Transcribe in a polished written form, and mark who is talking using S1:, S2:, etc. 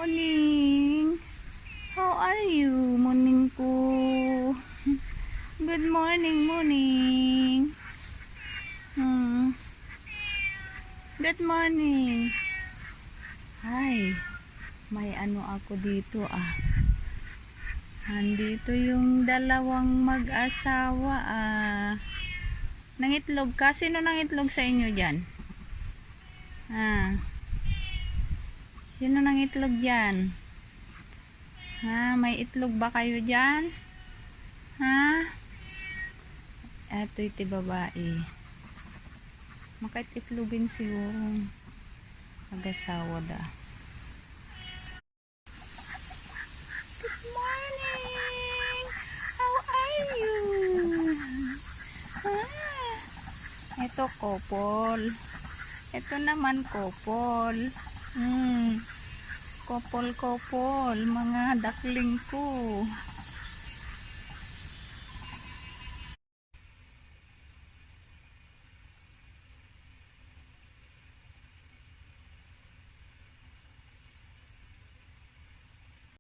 S1: Morning. How are you? Morning ko. Good morning, morning. Good morning. Hi. May ano ako dito ah. Nandito yung dalawang mag-asawa ah. Nangitlog ka? Sino nangitlog sa inyo dyan? Sino nangitlog dyan? May itlog ba kayo dyan? Eto iti babae. Makait itlogin siguro. Mag-asawa da. Good morning! How are you? Ito couple. Ito naman couple. Couple, mga dakling ko.